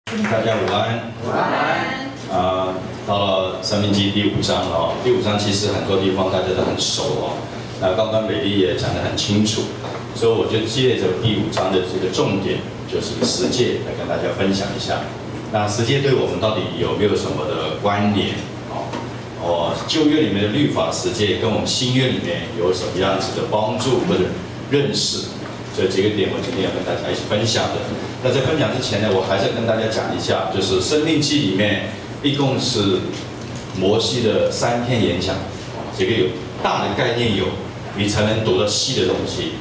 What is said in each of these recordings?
大家午安。午安。到了《申命记》第5章了哦。第5章其实很多地方大家都很熟哦。那刚刚美丽也讲得很清楚，所以我就借着第5章的这个重点，就是十诫，来跟大家分享一下。那十诫对我们到底有没有什么的关联？旧约里面的律法十诫跟我们新约里面有什么样子的帮助或者认识？所以这个点我今天要跟大家一起分享的。那在分享之前呢，我还是跟大家讲一下，就是《申命记》里面一共是摩西的3篇演讲，这个有大的概念有，你才能读到细的东西。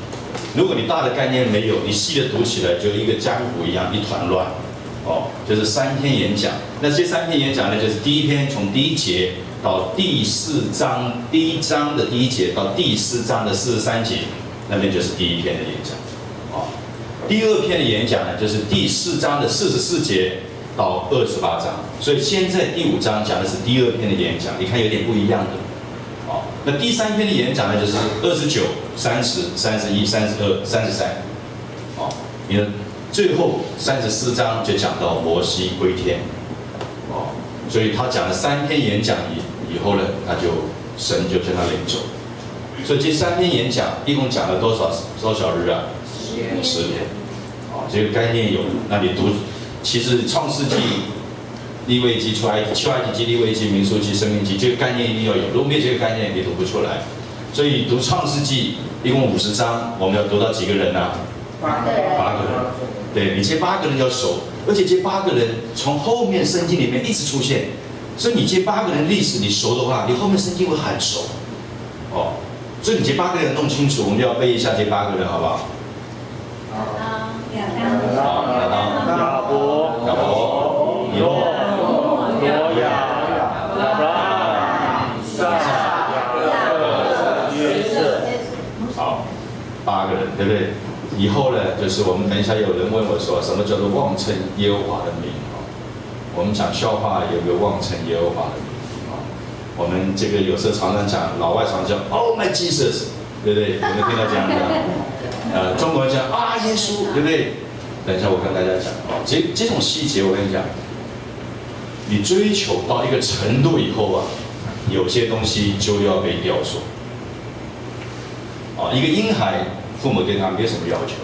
如果你大的概念没有，你细的读起来就一个江湖一样，一团乱。就是3篇演讲。那这3篇演讲呢，就是第1篇从第1节到第4章第1章的第1节到第4章的43节，那边就是第1篇的演讲。第2篇的演讲呢，就是第4章的44节到28章。所以现在第5章讲的是第2篇的演讲，你看有点不一样的。那第3篇的演讲呢，就是29、30、31、32、33。你的最后34章就讲到摩西归天。所以他讲了3篇演讲以后呢，神就叫他领走。所以这3篇演讲一共讲了多少日啊？10天。这个概念有，那你读，其实创世纪、利未记、出埃及记、利未记、民数记、申命记，这个概念一定要有。如果没有这个概念，你读不出来。所以读创世纪一共50章，我们要读到几个人啊？8个人。对，你这8个人要熟，而且这8个人从后面圣经里面一直出现，所以你这8个人历史你熟的话，你后面圣经会很熟。所以你这8个人弄清楚，我们就要背一下这8个人，好不好？亚当、亚伯、以诺、挪亚、亚伯拉罕、以撒、雅各、约瑟。好，8个人，对不对？以后呢，就是我们等一下有人问我说，什么叫做妄称耶和华的名？我们讲笑话有没有妄称耶和华的名？我们这个有时候常常讲，老外常讲 Oh my Jesus， 对不对？有没有听到这样的？中国人讲啊耶稣，对不对？等一下我跟大家讲这种细节我跟你讲，你追求到一个程度以后啊，有些东西就要被雕塑。一个婴孩，父母对他没有什么要求，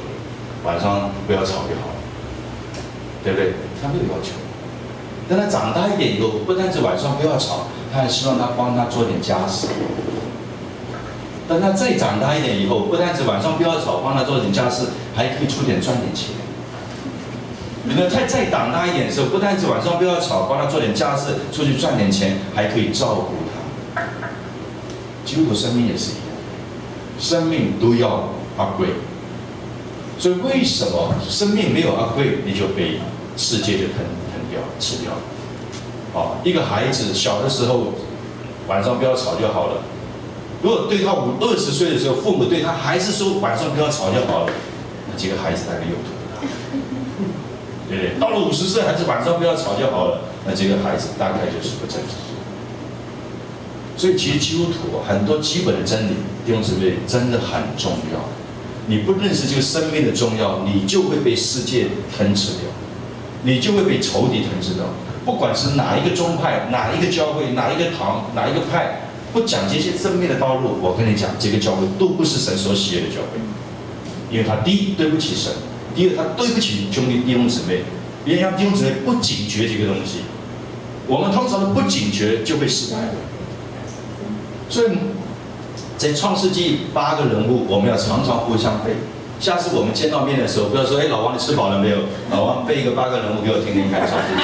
晚上不要吵就好了，对不对？他没有要求。但他长大一点以后，不单是晚上不要吵，他还希望他帮他做点家事。但他再长大一点以后，不单是晚上不要吵，帮他做点家事，还可以赚点钱。你们再长大一点的时候，不单是晚上不要吵，帮他做点家事，出去赚点钱，还可以照顾他。基督徒生命也是一样，生命都要upgrade。所以为什么生命没有upgrade，你就被世界就吃掉？一个孩子小的时候，晚上不要吵就好了。如果对他20岁的时候，父母对他还是说晚上不要吵就好了，那这个孩子大概有图了，对不对？到了50岁还是晚上不要吵就好了，那这个孩子大概就是不正常。所以其实基督徒很多基本的真理，弟兄姊妹真的很重要。你不认识这个生命的重要，你就会被世界吞噬掉，你就会被仇敌吞噬掉。不管是哪一个宗派、哪一个教会、哪一个堂、哪一个派，不讲这些生命的道路，我跟你讲，这个教会都不是神所喜悦的教会，因为他第一对不起神，第二他对不起兄弟弟兄姊妹，别让弟兄姊妹不警觉这个东西。我们通常都不警觉就会失败了。所以在创世纪8个人物，我们要常常互相背。下次我们见到面的时候，不要说老王你吃饱了没有？老王背一个8个人物给我听听看，创世纪。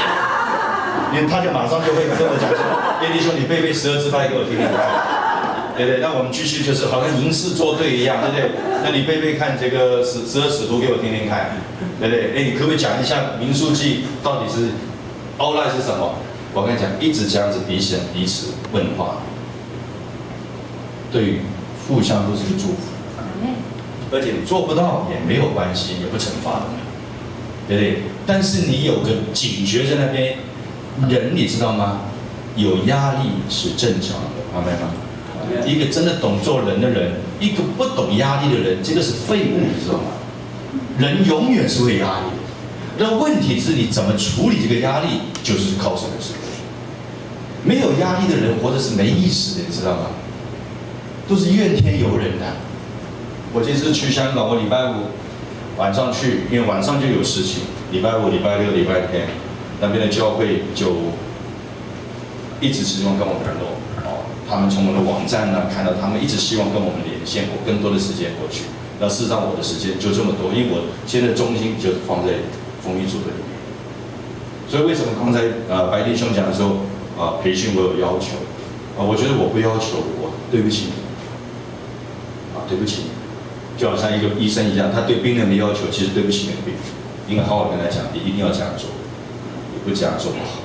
因为他就马上就会跟我讲说，弟兄你背12支派给我听听看，对不对？那我们继续就是好像吟诗作对一样，对不对？那你背背看这个12使徒给我听听看，对不对？你可不可以讲一下民数记到底是outline是什么？我跟你讲，一直这样子彼此问话，对于互相都是个祝福，而且你做不到也没有关系，也不惩罚的，对不对？但是你有个警觉在那边。人你知道吗？有压力是正常的，明白吗？一个真的懂做人的人，一个不懂压力的人，这个是废物，你知道吗？人永远是会压力的，那问题是你怎么处理这个压力，就是靠神的智慧。没有压力的人活着是没意思的，你知道吗？都是怨天尤人的。我这次去香港，我礼拜五晚上去，因为晚上就有事情。礼拜五、礼拜六、礼拜天，那边的教会就一直希望跟我们联络。他们从我的网站呢看到，他们一直希望跟我们连线，我更多的时间过去。那事实上我的时间就这么多，因为我现在重心就是放在丰益组的里面。所以为什么刚才白弟兄讲的时候培训我有要求我觉得我不要求我对不起你对不起你，就好像一个医生一样，他对病人的要求其实对不起那个病人，应该好好跟他讲，你一定要这样做，你不这样做不好。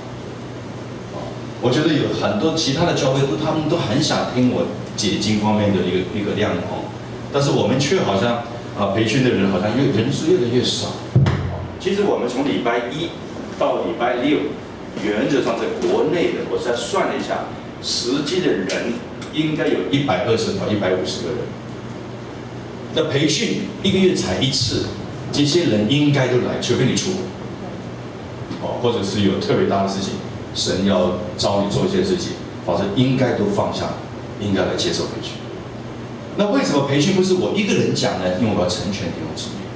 我觉得有很多其他的教会他们都很想听我解经方面的一个亮光，但是我们却好像培训的人好像人数越来越少。其实我们从礼拜一到礼拜六，原则上在国内的，我再算了一下，实际的人应该有120到150个人。那培训1个月才1次，这些人应该都来，除非你出国，或者是有特别大的事情。神要召你做一些事情，否则应该都放下，应该来接受培训。那为什么培训不是我一个人讲呢？因为我要成全弟兄姊妹。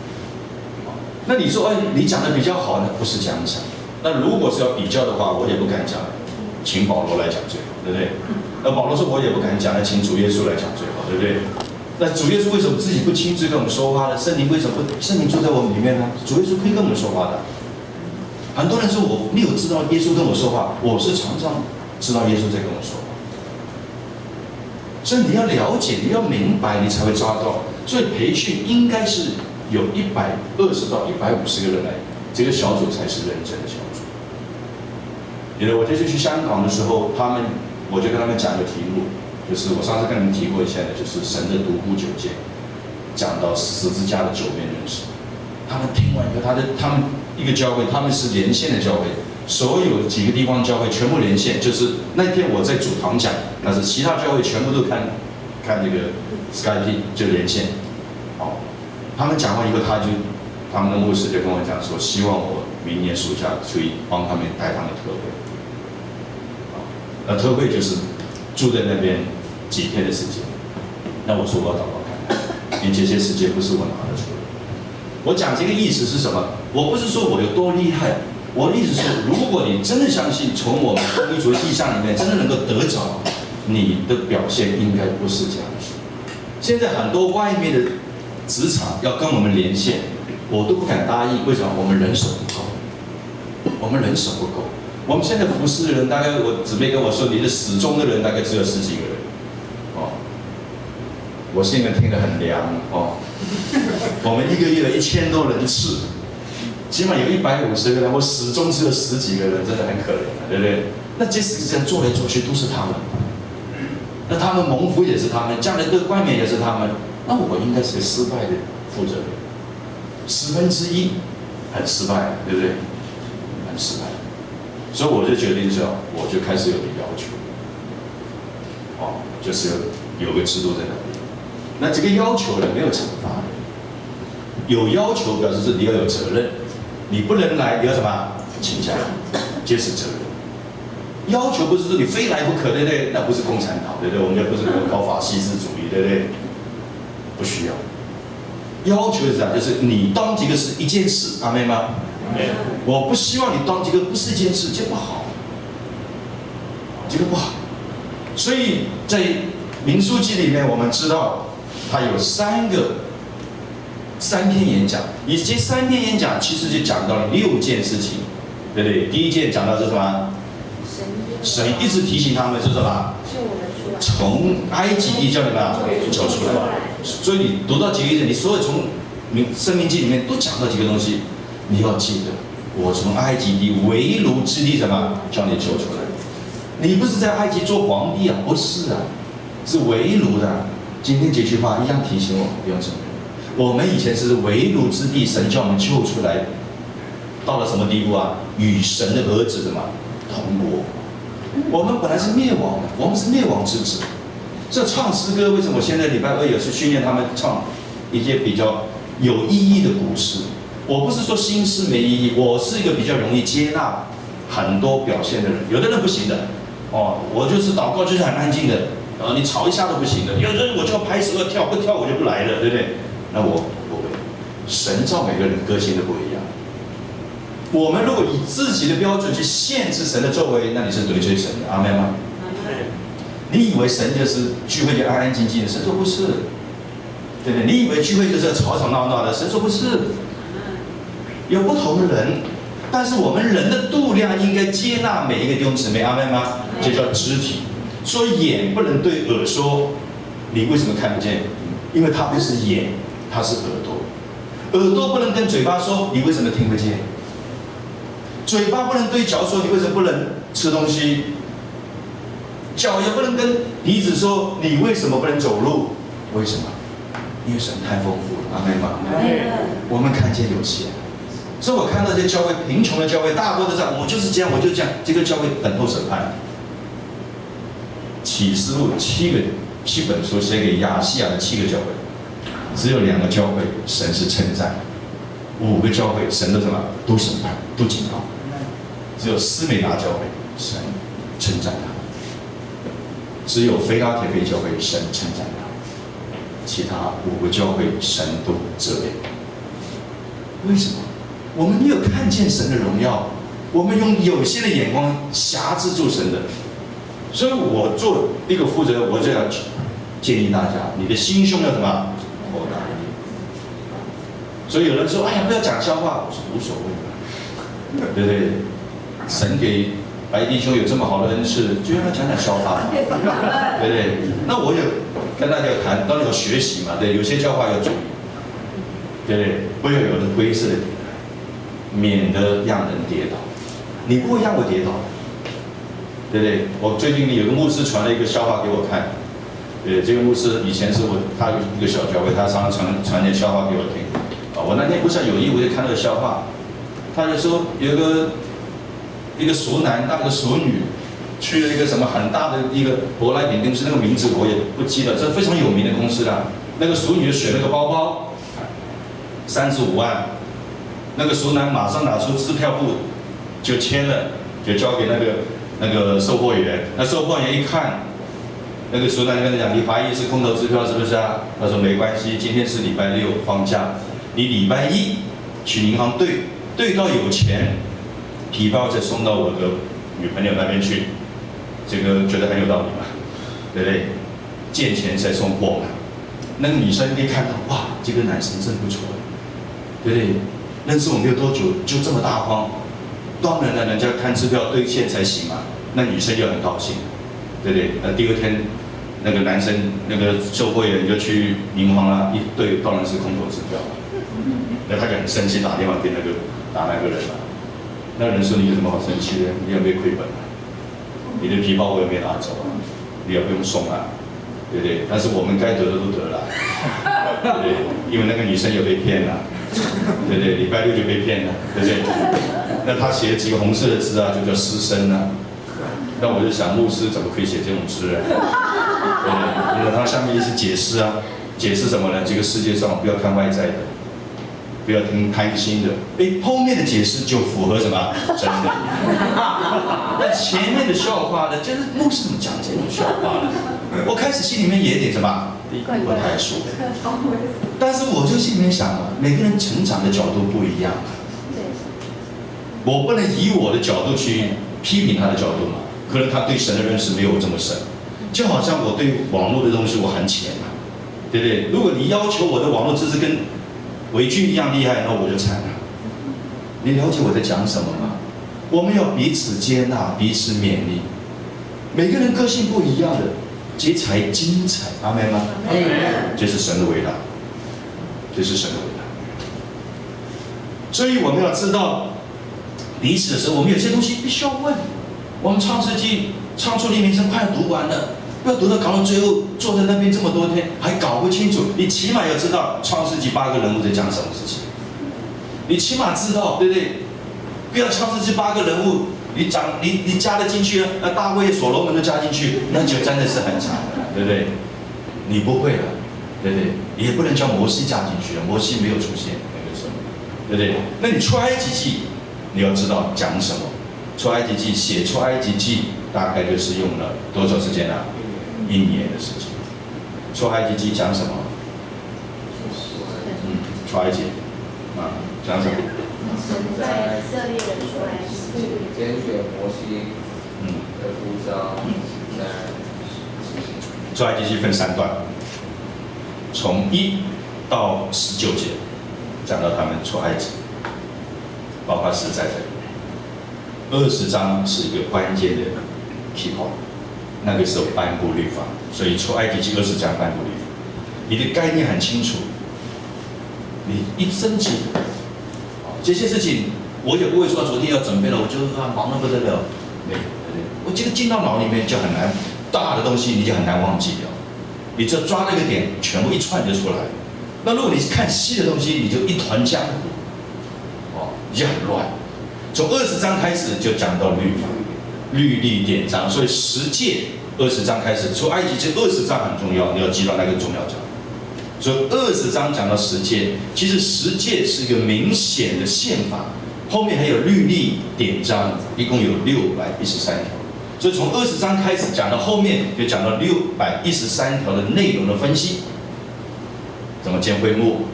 那你说，你讲的比较好呢？不是这样讲。那如果是要比较的话，我也不敢讲，请保罗来讲最好，对不对？那保罗说我也不敢讲，那请主耶稣来讲最好，对不对？那主耶稣为什么自己不亲自跟我们说话呢？圣灵为什么不？圣灵住在我们里面呢？主耶稣可以跟我们说话的。很多人说我没有知道耶稣跟我说话，我是常常知道耶稣在跟我说话。所以你要了解，你要明白，你才会抓到。所以培训应该是有120到150个人来，这个小组才是认真的小组。我这次去香港的时候，我就跟他们讲个题目，就是我上次跟你们提过一下的，就是神的独孤九剑，讲到十字架的9面认识。他们听完以后，他们一个教会，他们是连线的教会，所有几个地方教会全部连线。就是那天我在主堂讲，但是其他教会全部都看这个 Skype 就连线。他们讲完以后，他们的牧师就跟我讲说，希望我明年暑假去帮他们带他们特会。那特会就是住在那边几天的时间。那我说我要祷告看看，因为这些时间不是我拿得出来。我讲这个意思是什么？我不是说我有多厉害，我的意思是，如果你真的相信从我们丰益组的意象里面真的能够得着，你的表现应该不是这样子。现在很多外面的职场要跟我们连线，我都不敢答应。为什么？我们人手不够，我们人手不够。我们现在服侍的人，大概我姊妹跟我说，你的始终的人大概只有10几个人。我心里面听得很凉我们1个月1000多人次，起码有150个人，我始终只有10几个人，真的很可怜对不对？那即使这样做来做去都是他们，那他们蒙福也是他们，将来的冠冕也是他们，那我应该是个失败的负责人，1/10很失败，对不对？很失败，所以我就决定之后，我就开始有个要求，就是有个制度在那里。那这个要求呢，没有惩罚的，有要求表示是你要有责任，你不能来，你要什么？请假，接受责任。要求不是说你非来不可，对不对？那不是共产党，对不对？我们也不是搞法西斯主义，对不对？不需要。要求是这样，就是你当这个是一件事，阿妹吗？我不希望你当这个不是一件事，这不好，这个不好。所以在民数记里面，我们知道它有3篇演讲，以这3篇演讲其实就讲到了6件事情，对不对？第一件讲到是什么？神一直提醒他们是什么？从埃及地叫你们走出来。所以你读到几个你所有从申命记里面都讲到几个东西，你要记得，我从埃及地为奴之地什么叫你走出来？你不是在埃及做皇帝啊？不是啊，是为奴的。今天这句话一样提醒我们，不用承认，我们以前是为奴之地，神叫我们救出来，到了什么地步啊？与神的儿子什么同国。我们本来是灭亡的，我们是灭亡之子。这唱诗歌，为什么我现在礼拜2也是训练他们唱一些比较有意义的古诗？我不是说心思没意义，我是一个比较容易接纳很多表现的人。有的人不行的，我就是祷告就是很安静的，你吵一下都不行的。有的人我就要拍手要跳，不跳我就不来了，对不对？那我不会。神造每个人个性都不一样。我们如果以自己的标准去限制神的作为，那你是得罪神的，阿们吗？你以为神就是聚会就安安静静的，神说不是，对不对？你以为聚会就是吵吵闹闹的，神说不是。有不同的人，但是我们人的度量应该接纳每一个弟兄姊妹，阿们吗？这叫肢体。所以眼不能对耳说，你为什么看不见？因为它不是眼，它是耳朵。耳朵不能跟嘴巴说，你为什么听不见？嘴巴不能对脚说，你为什么不能吃东西？脚也不能跟鼻子说，你为什么不能走路？为什么？因为神太丰富了，阿们吗？我们看见有限，所以我看到这些教会贫穷的教会，大多都这样，我就是这样，我就这样，这个教会等候审判。启示录七本书写给亚细亚的7个教会，只有2个教会神是称赞，5个教会神都什么都审判都警告，只有斯美拿教会神称赞他，只有腓拉铁非教会神称赞他，其他5个教会神都责备。为什么？我们没有看见神的荣耀，我们用有限的眼光辖制住神的。所以我做一个负责，我就要建议大家，你的心胸要什么扩大一点。所以有人说，哎呀，不要讲笑话，我说无所谓，对不对？神给白弟兄有这么好的恩赐，就让他讲讲笑话，对不对？那我有跟大家谈，当然有学习嘛，对，有些笑话要注意，对不对？不要有的灰色的地带，免得让人跌倒。你不会让我跌倒。对不对？我最近有个牧师传了一个笑话给我看，这个牧师以前是他一个小教会，他常常传点笑话给我听。我那天不是有意无意看那个笑话，他就说有一个熟男带个熟女去了一个什么很大的一个舶来品公司，那个名字我也不记得，这非常有名的公司啦。那个熟女就选了个包包，35万，那个熟男马上拿出支票簿就签了，就交给那个售货员，那售货员一看，那个熟男跟他讲：“你怀疑是空头支票是不是啊？”他说：“没关系，今天是礼拜6放假，你礼拜1去银行兑到有钱，皮包再送到我的女朋友那边去。”这个觉得很有道理嘛，对不对？见钱再送货嘛。那个女生一看到，哇，这个男生真不错，对不对？认识我没有多久就这么大方。当然了，人家看支票兑现才行嘛，那女生就很高兴，对不对？那第2天，那个男生那个售货员就去银行了，一对当然是空头支票了，那他就很生气，打电话给打那个人了。那人说：“你有什么好生气的？你有没有亏本啊？你的皮包我也没拿走啊，你也不用送啊，对不对？但是我们该得的都得了，对不对？因为那个女生也被骗了，对不对？礼拜6就被骗了，对不对？那他写了几个红色的字啊，就叫失身啊。那我就想，牧师怎么可以写这种字啊？对不对？因为他下面是解释啊，解释什么呢？这个世界上不要看外在的，不要听贪心的。后面的解释就符合什么真的。那前面的笑话呢，就是牧师怎么讲这种笑话呢？我开始心里面也有点什么不太舒服。但是我就心里面想了，每个人成长的角度不一样。我不能以我的角度去批评他的角度嘛，可能他对神的认识没有我这么深，就好像我对网络的东西我很浅嘛，对不对？如果你要求我的网络知识跟维俊一样厉害，那我就惨了。你了解我在讲什么吗？我们要彼此接纳，彼此勉励。每个人个性不一样的，这才精彩。阿们吗？这是神的伟大，这是神的伟大。所以我们要知道。彼此的时候，我们有些东西必须要问。我们创世纪创出黎明生快要读完了，不要读到搞到最后，坐在那边这么多天还搞不清楚。你起码要知道创世纪8个人物在讲什么事情，你起码知道，对不对？不要创世纪8个人物，你加得进去，那大卫、所罗门都加进去，那就真的是很惨了，对不对？你不会了，对不对？也不能叫摩西加进去，摩西没有出现那个时候。对不对？那你出埃及记，你要知道讲什么。出埃及记写出埃及记，大概就是用了多少时间啊？1年的时间。出埃及记讲什么？出埃及啊，讲什么？神在以色列人出埃及，拣选摩西的呼召，出埃及记分3段，从1到19节，讲到他们出埃及，包括实在在里面。20章是一个关键的 key point， 那个时候颁布律法，所以出埃及记20章颁布律法，你的概念很清楚，你一生气，这些事情我也不会说昨天要准备了，我就忙得不得了，没有，我这个进到脑里面就很难，大的东西你就很难忘记掉，你只要抓那个点，全部一串就出来。那如果你看细的东西，你就一团浆糊，你就很乱。从20章开始就讲到律法、律例典章，所以十诫20章开始，出埃及记20章很重要，你要记到那个重要章。所以20章讲到十诫，其实十诫是一个明显的宪法，后面还有律例典章，一共有613条。所以从20章开始讲到后面，就讲到613条的内容的分析，怎么建会幕，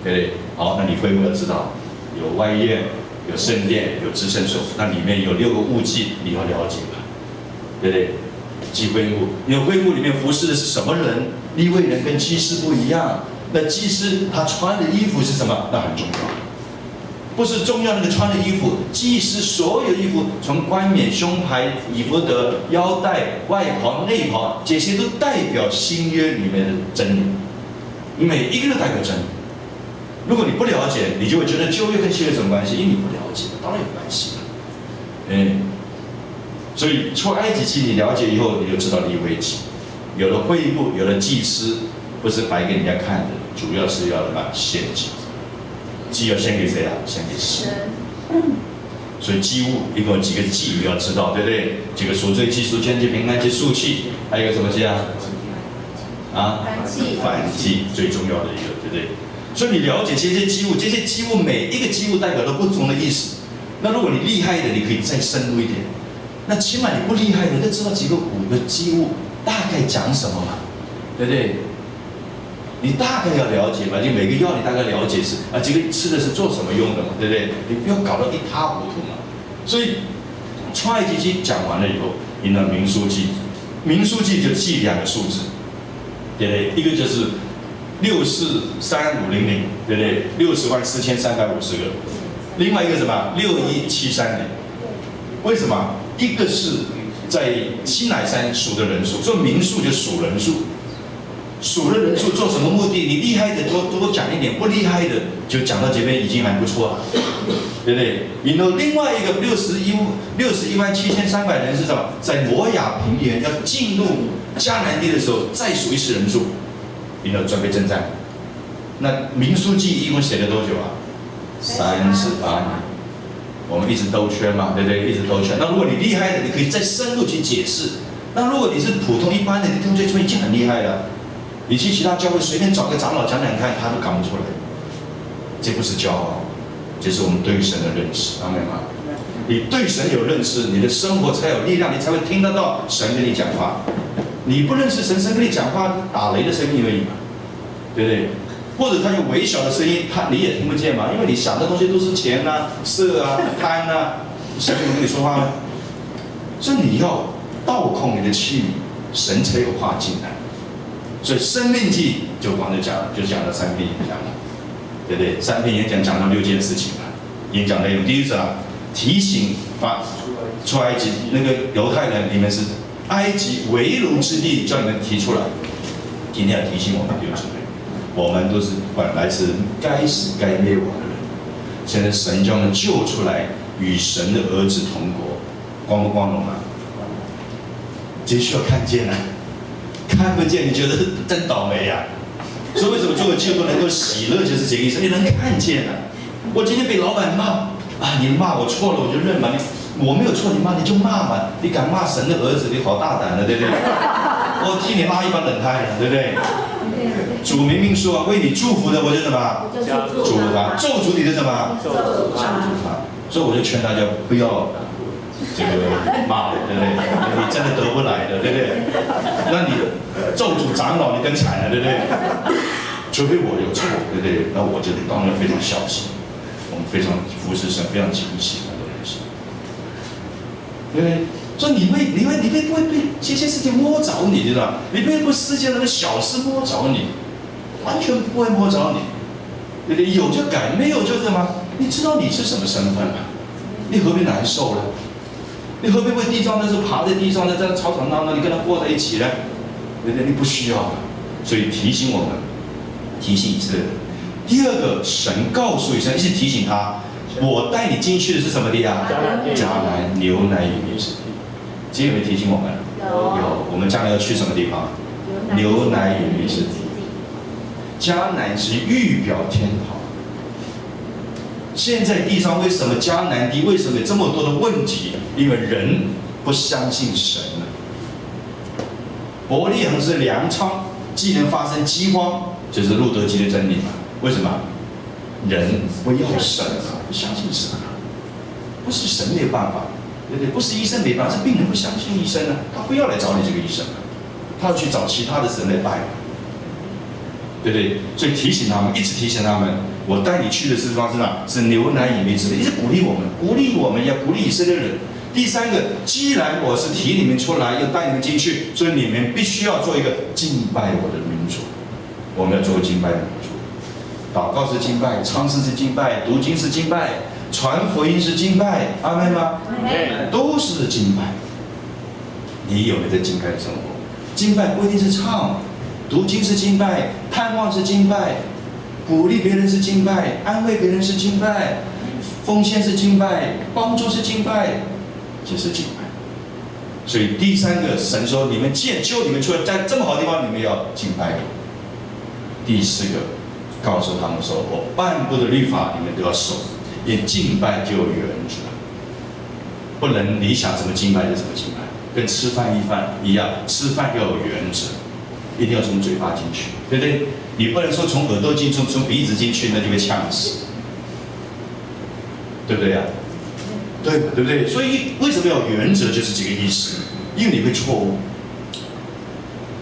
对不对？好，那你会幕要知道，有外院。有圣殿，有至圣所，那里面有6个物祭，你要了解吧，对不对？祭会幕，因为会幕里面服侍的是什么人？利未人跟祭司不一样，那祭司他穿的衣服是什么？那很重要，不是重要那个穿的衣服，祭司所有衣服，从冠冕、胸牌、以弗得、腰带、外袍、内袍，这些都代表新约里面的真理，每一个都代表真理。如果你不了解，你就会觉得旧约跟新约有什么关系？因为你不了解，当然有关系了。所以出埃及记你了解以后，你就知道利未记，有了会幕，有了祭司，不是白给人家看的，主要是要什么？献祭。祭要献给谁啊？献给神。所以祭物一共有几个祭，你要知道，对不对？几个赎罪祭、赎愆祭、平安祭、赎祭，还有一个什么祭啊？燔祭，最重要的一个，对不对？所以你了解这些祭物，这些祭物每一个祭物代表都不同的意思。那如果你厉害的，你可以再深入一点。那起码你不厉害的，就知道5个祭物大概讲什么嘛，对不对？你大概要了解嘛，就每个药你大概了解是这个吃的是做什么用的嘛，对不对？你不要搞得一塌糊涂嘛。所以出埃及记讲完了以后，引了民书记，民书记就记2个数字，对不对？一个就是643500，对不对？604350个。另外一个什么？61730。为什么？一个是在西乃山数的人数，做民数就数人数，数的人数做什么目的？你厉害的多讲一点，不厉害的就讲到这边已经还不错了，对不对？然后另外一个617300人是什么？在摩亚平原要进入迦南地的时候，再数一次人数。你要准备征战，那民书记一共写了多久啊？38年，我们一直兜圈嘛，对不对？一直兜圈。那如果你厉害的，你可以再深入去解释。那如果你是普通一般的，你听这已经很厉害了。你去其他教会随便找个长老讲讲看，他都讲不出来。这不是骄傲，这是我们对神的认识，明白吗？你对神有认识，你的生活才有力量，你才会听得到神跟你讲话。你不认识神，神跟你讲话打雷的声音而已嘛，对不对？或者他有微小的声音，你也听不见嘛，因为你想的东西都是钱啊、色啊、贪啊，神有跟你说话吗？所以你要倒空你的器皿，神才有话进来。所以申命记就光就讲了3篇演讲了，对不对？3篇演讲讲到6件事情嘛。演讲内容第一个提醒出埃及那个犹太人，你们是埃及为奴之地，叫你们提出来。今天要提醒我们弟兄姊妹，我们都是本来是该死该灭亡的人，现在神将我们救出来，与神的儿子同国，光不光荣啊？这需要看见啊，看不见你觉得真倒霉啊。所以为什么做个基督徒能够喜乐，就是这个意思，你能看见啊。我今天被老板骂你骂我错了，我就认嘛。我没有错，你骂你就骂嘛，你敢骂神的儿子，你好大胆的，对不对？我替你拉一把冷汗了，对不对？主明明说为你祝福的，我就什么？祝福他；咒诅你的什么？咒诅他。所以我就劝大家不要这个骂我，对不对？你真的得不来的，对不对？那你咒诅长老，你更惨了，对不对？除非我有错，对不对？那我就当然非常小心，我们非常服侍神，非常警醒那个东西，对不对？所以你会不会被这些事情摸着你，知道吗？你不会被世界那个小事摸着你，完全不会摸着你，对不对？有就改，没有就什么？你知道你是什么身份吗？你何必难受呢？你何必为地上的是爬在地上的，在吵吵闹闹，你跟他和在一起呢？对不对？你不需要，所以提醒我们，提醒以色列人。第二个，神告诉以色列，一直提醒他，我带你进去的是什么地啊？迦南牛奶与蜜之地。今天有没有提醒我们？有。我们将来要去什么地方？牛奶与蜜之地。迦南是预表天堂。现在地上为什么迦南地为什么有这么多的问题？因为人不相信神了。伯利恒是粮仓，既能发生饥荒，就是路德基的真理嘛。为什么？人不要神啊，不相信神啊，不是神没有办法，对不对？不是医生没办法，是病人不相信医生啊，他不要来找你这个医生啊，他要去找其他的神来拜，对不对？所以提醒他们，一直提醒他们，我带你去的地方是哪？是牛奶与蜜之地，一直鼓励我们，要鼓励以色列人。第三个，既然我是提你们出来，又带你们进去，所以你们必须要做一个敬拜我的民族。我们要做敬拜的民族，祷告是敬拜，唱诗是敬拜，读经是敬拜，传福音是敬拜，阿们吗？都是敬拜。你有没有在敬拜的生活？敬拜不一定是唱，读经是敬拜，盼望是敬拜，鼓励别人是敬拜，安慰别人是敬拜，奉献是敬拜，帮助是敬拜，就是敬拜。所以第三个，神说你们既然救你们出来，在这么好的地方，你们要敬拜我。第四个，告诉他们说，我颁布的律法你们都要守，因为敬拜就有原则，不能你想怎么敬拜就怎么敬拜，跟吃饭一样，吃饭要有原则，一定要从嘴巴进去，对不对？你不能说从耳朵进去，从鼻子进去，那就会呛死，对不对呀？对不对？所以为什么要有原则，就是这个意思，因为你会错误。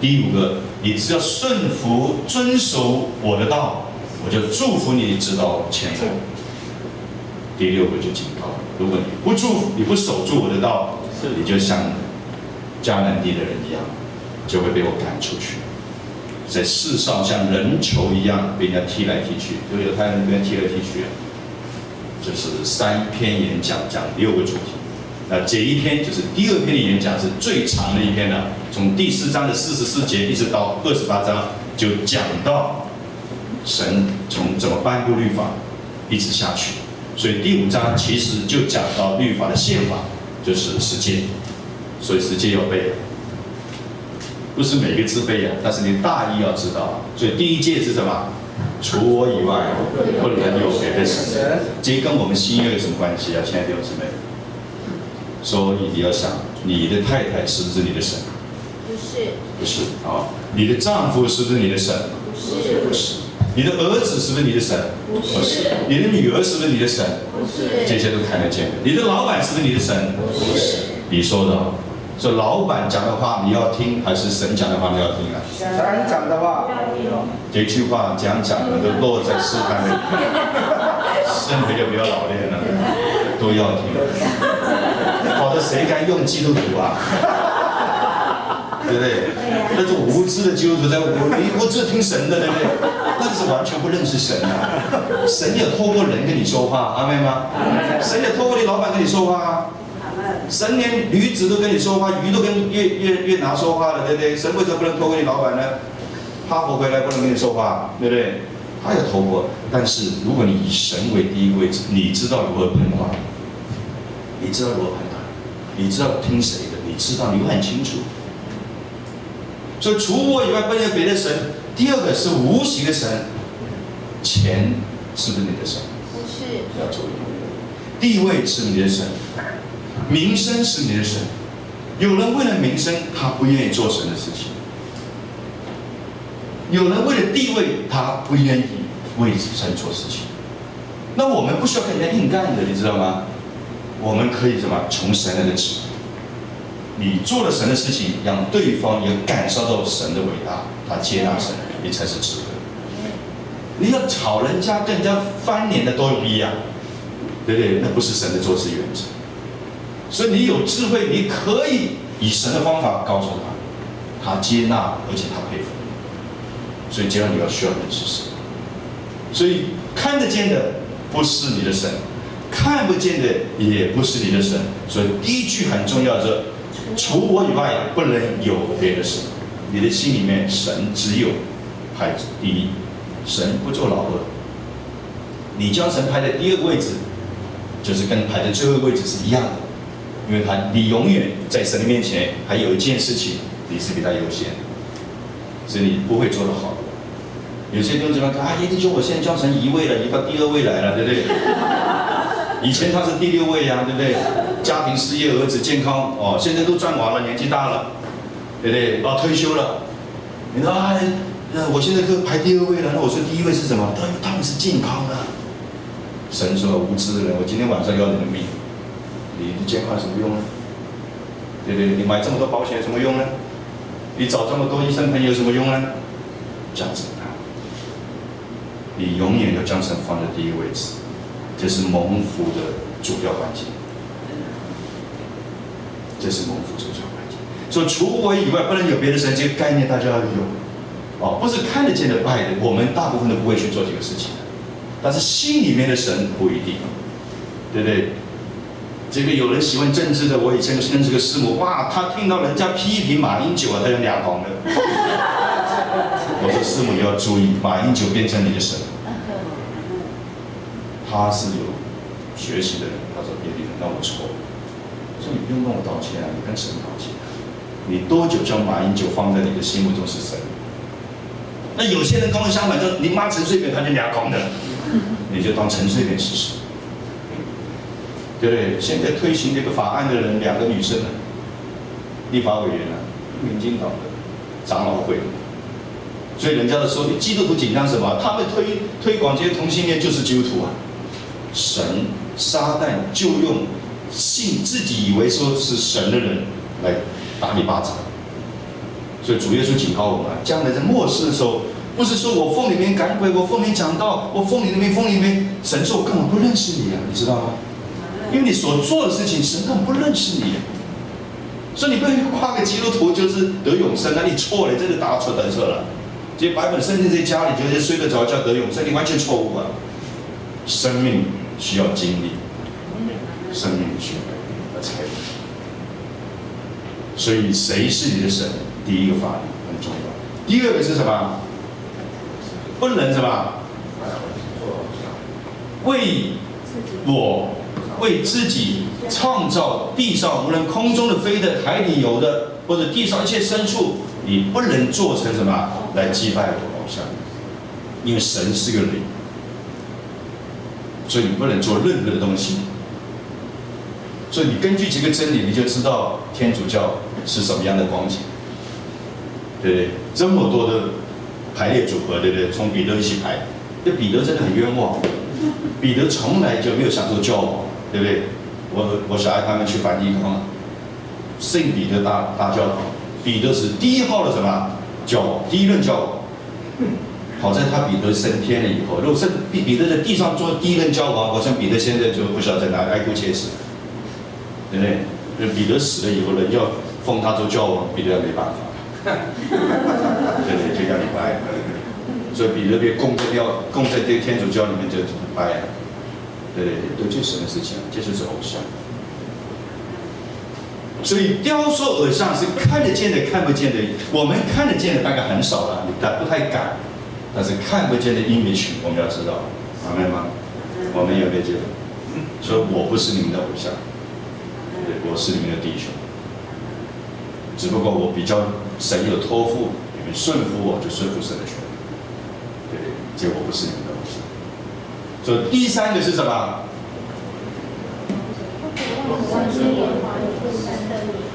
第五个，你只要顺服遵守我的道，我就祝福你直到前来。第六个就警告，如果你不祝福，你不守住我的道，你就像迦南地的人一样，就会被我赶出去，在世上像人球一样被人家踢来踢去，就犹太人被人踢来踢去。就是3篇演讲，讲6个主题。那这一篇就是第2篇的演讲，是最长的一篇了。从第4章的44节一直到28章，就讲到神从怎么颁布律法，一直下去。所以第5章其实就讲到律法的宪法，就是10诫。所以10诫要背，不是每个字背啊，但是你大意要知道。所以第1诫是什么？除我以外，不能有别的神。这跟我们新约有什么关系啊？亲爱的弟兄姊妹，所以你要想，你的太太是不是你的神？不是啊。你的丈夫是不是你的神？不是。你的儿子是不是你的神？不是。你的女儿是不是你的神？不是。这些都看得见的。你的老板是不是你的神？不是。你说的。说老板讲的话你要听，还是神讲的话你要听啊？神讲的话。这句话讲的都落在试探里，身体就比较老练了，都要听，否则谁敢用基督徒啊？对不对？那种无知的基督徒在我只听神的，对不对？那是完全不认识神啊！神有透过人跟你说话，阿们吗？神有透过你老板跟你说话啊！神连驴子都跟你说话，鱼都跟越拿说话了，对不对？神为什么不能透过你老板呢？哈佛回来不能跟你说话，对不对？他有透过，但是如果你以神为第一个位置，你知道如何判断，你知道如何判断，你知道听谁的，你知道，你会很清楚。所以除我以外不能有别的神。第二个是无形的神，钱是不是你的神？不是。要注意，地位是你的神，名声是你的神。有人为了名声，他不愿意做神的事情。有人为了地位，他不愿意为神做事情。那我们不需要跟人家硬干的，你知道吗？我们可以什么？从神那个指，你做了神的事情，让对方也感受到神的伟大，他接纳神，你才是智慧。你要吵人家，跟人家翻脸的都有一样，对不对？那不是神的做事原则。所以你有智慧，你可以以神的方法告诉他，他接纳，而且他佩服你。所以这样你要需要认识神。所以看得见的不是你的神，看不见的也不是你的神。所以第一句很重要是，除我以外不能有别的神。你的心里面神只有排第一，神不做老二。你将神排在第二个位置，就是跟排在最后一个位置是一样的。因为你永远在神的面前还有一件事情你是比他优先的，所以你不会做得好。有些弟兄姊妹啊，一定就我现在将神移位了，移到第二位来了，对不对？以前他是第6位呀，对不对？家庭、事业、儿子、健康，哦，现在都赚完了，年纪大了，对不对？哦，退休了，你说啊，我现在都排第2位了，那我说第1位是什么？当然是健康了。神说无知的人，我今天晚上要你的命。你的健康有什么用呢？对不对？你买这么多保险有什么用呢？你找这么多医生朋友有什么用呢？这样子啊，你永远要将神放在第一个位置，这是蒙福的主要环境。这是蒙福主要环境。所以除我以外不能有别的神，这个概念大家要有。哦，不是看得见的拜的，我们大部分都不会去做这个事情的。但是心里面的神不一定，对不对？这个有人喜欢政治的，我以前认识个师母，哇，他听到人家批评马英九啊，他就两光的。我说师母你要注意，马英九变成你的神，他是有学习的人。他说别人让我错，我说你不用跟我道歉啊，你跟神道歉啊。你多久将马英九放在你的心目中是神？那有些人跟我相反，就你骂陈水扁他就两光的，你就当陈水扁是神。对不对？现在推行这个法案的人，2个女生呢，立法委员呢，民进党的长老会，所以人家说你基督徒紧张什么？他们推广这些同性恋就是基督徒啊！神撒旦就用自己以为说是神的人来打你巴掌，所以主耶稣警告我们，将来在末世的时候，不是说我奉你名赶鬼，我奉你讲道，我奉你的名，神说我根本不认识你啊，你知道吗？因为你所做的事情，神根本不认识你，所以你不要夸个基督徒就是得永生，那你错了，这个大错特错了。这版本圣经在家里就是睡得着觉得永生，你完全错误啊！生命需要经历，生命需要才能。所以谁是你的神？第一个法律很重要。第二个是什么？不能什么？为自己创造地上无论空中的飞的、海里游的，或者地上一切牲畜，你不能做成什么来祭拜我偶像，因为神是个灵，所以你不能做任何的东西。所以你根据这个真理，你就知道天主教是什么样的光景，对不对？这么多的排列组合，对不对？从彼得一起排，这彼得真的很冤枉。彼得从来就没有享受教皇，对不对？我小孩他们去梵蒂冈，圣彼得大教堂，彼得是第1号的什么教皇，第1任教皇。好在他彼得升天了以后，如果彼得在地上做第1任教皇，我想彼得现在就不晓得在哪里哀哭切齿，对不对？彼得死了以后，人要封他做教皇，彼得没办法，对不对？就要你拜。所以彼得被供在这个天主教里面就掰了，对，都就神的事情，这就是偶像。所以雕塑偶像是看得见的、看不见的。我们看得见的大概很少了，不太敢。但是看不见的 image 我们要知道，明白吗？我们有没有觉得？所以我不是你们的偶像，对，我是你们的弟兄。只不过我比较神有托付，你们顺服我，就顺服神的权。对，结果不是你们的偶像。所以第3个是什么？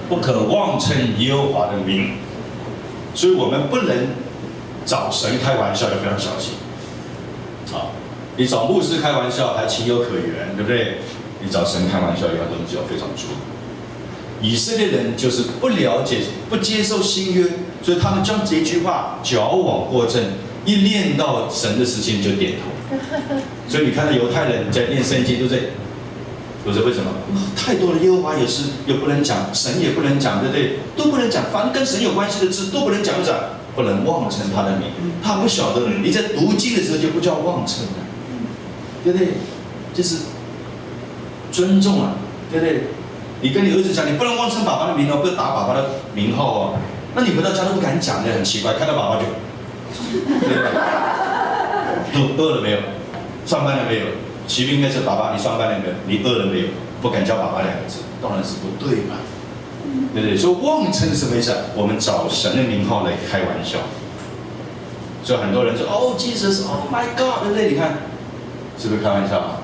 不可妄称耶和华的名。所以我们不能找神开玩笑要非常小心。啊，你找牧师开玩笑还情有可原，对不对？你找神开玩笑，有很多东西要非常注意。以色列人就是不了解、不接受新约，所以他们将这句话矫枉过正，一念到神的事情就点头。所以你看到犹太人在念圣经，对不对？为什么？太多的耶和华也是又不能讲，神也不能讲，对不对？都不能讲，凡跟神有关系的字都不能讲，不能妄称他的名。他不晓得，你在读经的时候就不叫妄称了，对不对？就是尊重啊，对不对？你跟你儿子讲，你不能妄称爸爸的名哦，不能打爸爸的名号哦。那你回到家都不敢讲的，很奇怪，看到爸爸就，对不对？饿了没有？上班了没有？骑兵应该是爸爸，你上班了没有？你饿了没有？不敢叫爸爸两个字，当然是不对嘛，对不对？所以妄称是什么意思啊？我们找神的名号来开玩笑。所以很多人说哦 ，Jesus，Oh my God， 对不对？你看，是不是开玩笑啊？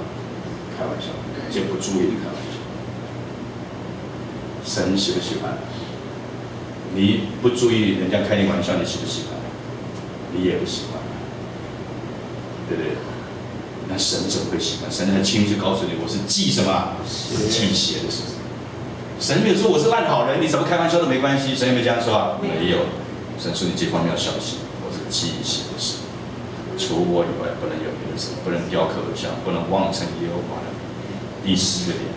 开玩笑，就不注意的开玩笑。神喜不喜欢？你不注意人家开你玩笑，你喜不喜欢？你也不喜欢，对不对？那神怎么会喜欢？神很清楚告诉你，我是记什么？记邪的事。神没有说我是烂好人，你怎么开玩笑都没关系。神有没有这样说啊？没有。神说你这方面要小心，我是记邪的事。除我以外，不能有别的神，不能雕刻偶像，不能妄称耶和华的名。第4个点，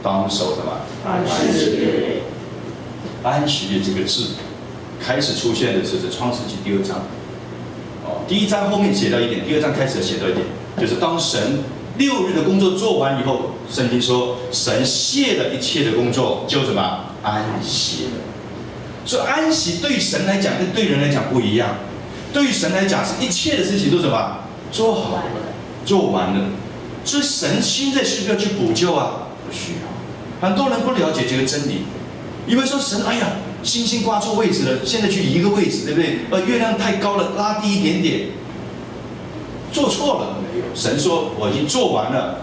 当守什么？安息日。安息日这个字开始出现的是创世纪第2章。第1章后面写到一点，第2章开始写到一点，就是当神6日的工作做完以后，圣经说神卸了一切的工作，就什么安息了。所以安息对神来讲跟对人来讲不一样，对于神来讲是一切的事情都什么做好了，做完了。所以神现在需不需要去补救啊？不需要。很多人不了解这个真理，以为说神，哎呀，星星挂错位置了，现在去移一个位置，对不对？月亮太高了，拉低一点点，做错了没有？神说我已经做完了，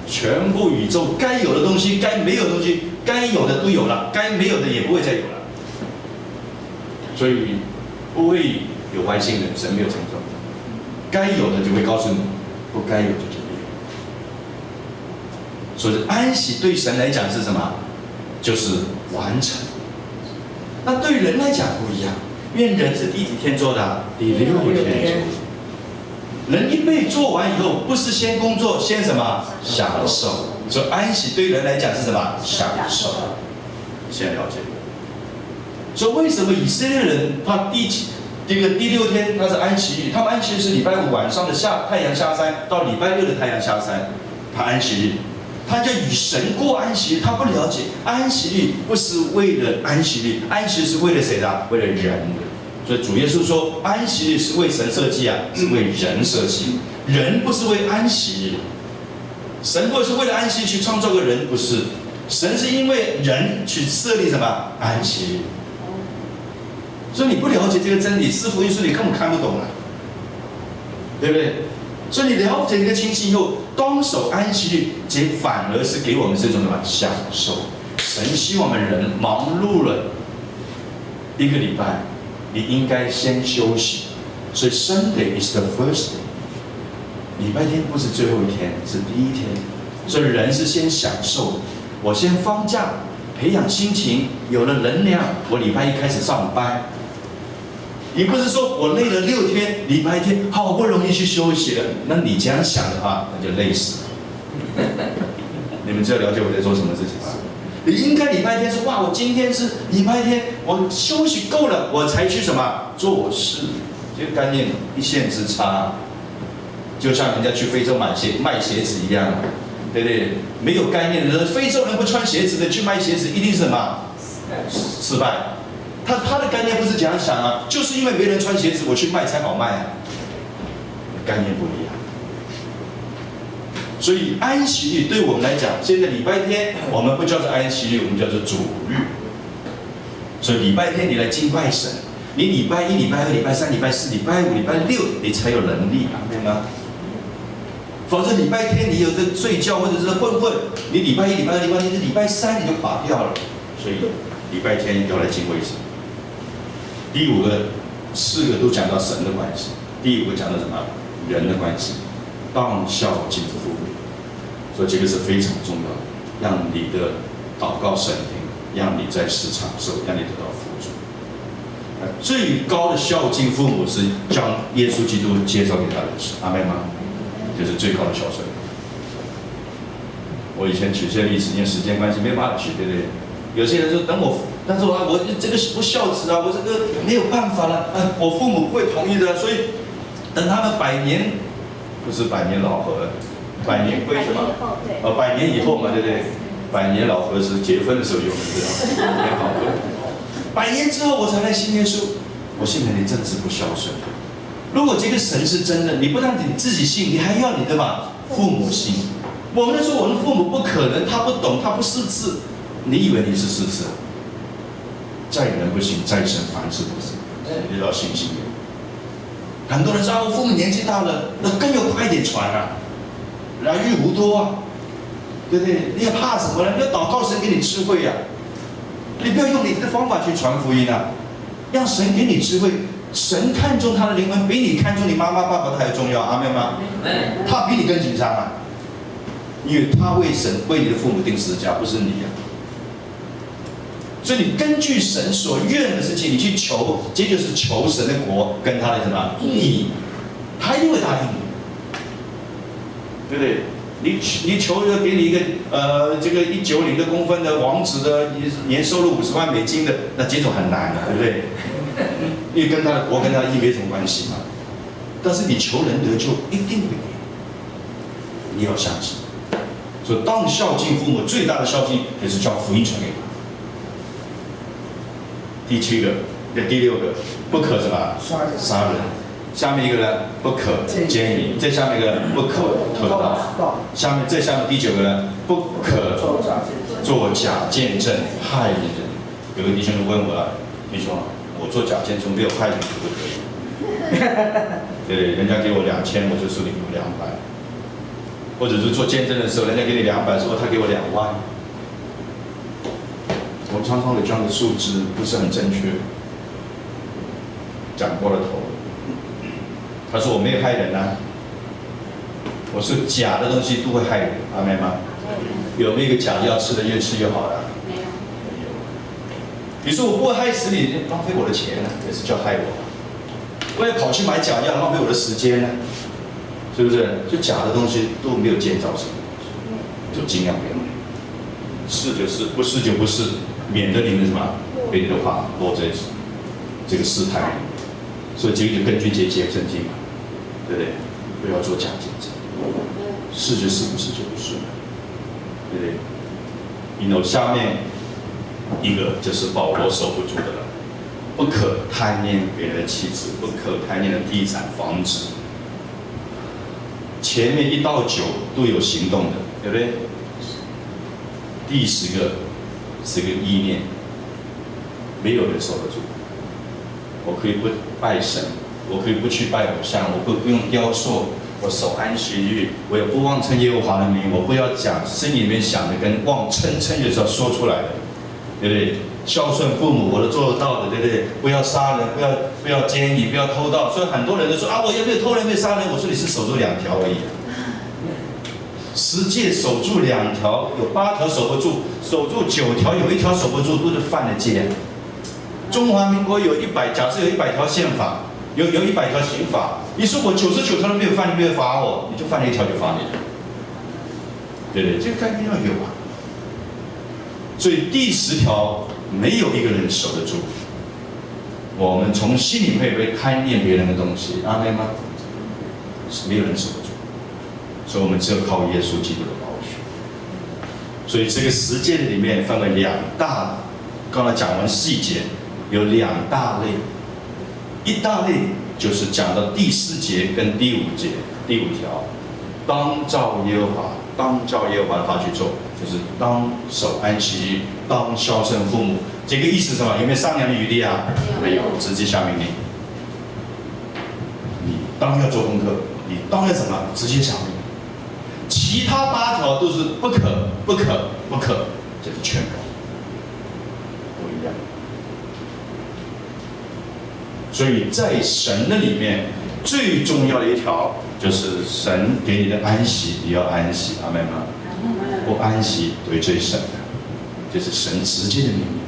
全部宇宙该有的东西、该没有的东西、该有的都有了，该没有的也不会再有了。所以不会有外星人，神没有创造，该有的就会告诉你，不该有的就没有。所以安息对神来讲是什么？就是完成。那对人来讲不一样，因为人是第几天做的？第6天做的。人一辈做完以后，不是先工作，先什么？享受。所以安息对人来讲是什么？享受。先了解。所以为什么以色列人他第6天他是安息日？他们安息日是礼拜5晚上的太阳下山到礼拜6的太阳下山，他安息日。他就与神过安息日，他不了解安息日不是为了安息日，安息日是为了谁的？为了人的。所以主耶稣说，安息日是为神设计啊，是为人设计。人不是为安息日，神不是为了安息日去创造个人，不是。神是因为人去设立什么安息日。所以你不了解这个真理，四福音书你根本看不懂啊，对不对？所以你了解这个清晰以后，当守安息日，这反而是给我们这种什么享受。神希望我们人忙碌了一个礼拜，你应该先休息。所以 Sunday is the first day， 礼拜天不是最后一天，是第1天。所以人是先享受，我先放假，培养心情，有了能量，我礼拜1开始上班。你不是说我累了6天，礼拜天好不容易去休息了，那你这样想的话，那就累死了。你们只要了解我在做什么事情吧。你应该礼拜天说，哇，我今天是礼拜天，我休息够了，我才去什么做我事。这个概念一线之差，就像人家去非洲卖鞋子一样，对不对？没有概念的人，非洲人不穿鞋子的去卖鞋子，一定是什么失败。他的概念不是这样想啊，就是因为没人穿鞋子，我去卖才好卖啊，概念不一样。所以安息日对我们来讲，现在礼拜天我们不叫做安息日，我们叫做主日。所以礼拜天你来敬拜神，你礼拜1、礼拜2、礼拜3、礼拜4、礼拜5、礼拜6，你才有能力，对吗？否则礼拜天你有这睡觉或者是混，你礼拜1、礼拜2、礼拜天，礼拜3你就垮掉了。所以礼拜天要来敬畏神。第5个4个都讲到神的关系，第5个讲到什么？人的关系，当孝敬父母。所以这个是非常重要的，让你的祷告神听，让你在世长寿，让你得到福主。最高的孝敬父母是将耶稣基督介绍给他的人，阿们吗？这是最高的孝顺。我以前举些例子，因为时间关系没办法举，对不对？有些人说等我，但是我这个不孝子啊，我这个没有办法了，我父母不会同意的，所以等他们100年，不是100年老合，100年归什么？100年以后嘛，对不对？100年老合是结婚的时候用的，知道吗？100年好合，100年之后我才来信耶稣，我信了你真是不孝顺。如果这个神是真的，你不但你自己信，你还要你的嘛父母信。我们说我们父母不可能，他不懂，他不识字，你以为你是识字？在人不行，在神凡事不行，你要信心。很多人说我父母年纪大了，那更要快点传啊，来日无多啊，对不对？你要怕什么呢？你要祷告神给你智慧啊，你不要用你的方法去传福音啊，让神给你智慧。神看重他的灵魂，比你看重你妈妈爸爸的还重要，阿们吗？他比你更紧张啊，因为他为你的父母定十字架，不是你啊。所以你根据神所愿的事情，你去求，这就是求神的国跟他的什么义，他一定会答应你，对不对？你求着给你一个这个190公分的王子的年收入50万美金的，那这种很难的，对不对？因为跟他的国跟他的义没什么关系嘛。但是你求人得救，一定会给你，你要相信。所以当孝敬父母，最大的孝敬就是将福音传给他。第7个，第6个，不可什么杀人。下面一个呢，不可奸淫。这下面一个不可偷盗。这下面第9个呢，不可做假见证害人。有个弟兄问我了，弟兄，我做假见证没有害人可不可以？对，人家给我2000，我就说你给我200。或者是做见证的时候，人家给你200，说他给我2万。我常常有这样的数字不是很正确，讲过了头。他说我没有害人啊，我说假的东西都会害人，阿们吗？有没有一个假药吃的越吃越好的？没有。你说我不会害死你，浪费我的钱呢，也是叫害我。我也跑去买假药，浪费我的时间呢，是不是？就假的东西都没有建造性，就尽量不要买。是就是，不是就不是，免得你们什么被你的话落在这个试探里。所以这个就根据这些圣经嘛，对不对？不要做假见证，是就是，不是就不是，对不对？然后下面一个就是保罗守不住的了，不可贪恋别人的妻子，不可贪恋的地产房子。前面1到9都有行动的，对不对？第10个是个意念，没有人守得住。我可以不拜神，我可以不去拜偶像，我不用雕塑，我守安息日，我也不妄称耶和华的名，我不要讲心里面想的跟称就是要说出来的，对不对？孝顺父母我都做得到的，对不对？不要杀人，不要奸淫，不要偷盗。所以很多人都说啊，我也没有偷人，没有杀人。我说你是守住2条而已。10诫守住2条，有8条守不住，守住9条，有1条守不住，都是犯了戒。中华民国有假设有100条宪法，有100条刑法，你说我99条都没有犯，你没有罚我，你就犯了1条就罚你了，对不对？这个概念要有啊。所以第10条没有一个人守得住。我们从心里会贪恋别人的东西，阿们吗？是没有人守得住。所以我们只有靠耶稣基督的宝血。所以这个10诫里面分为2大，刚才讲完细节。有2大类，一大类就是讲到第4节跟第5节，第5条，当照耶和华的话去做，就是当守安息日，当孝顺父母。这个意思是什么？有没有商量的余地啊？没有，直接下命令。你当要做功课，你当要什么？直接下命令。其他8条都是不可，这是劝告，不一样。所以在神的里面，最重要的一条就是神给你的安息，你要安息，阿们吗？不安息对罪神的，就是神直接的命令。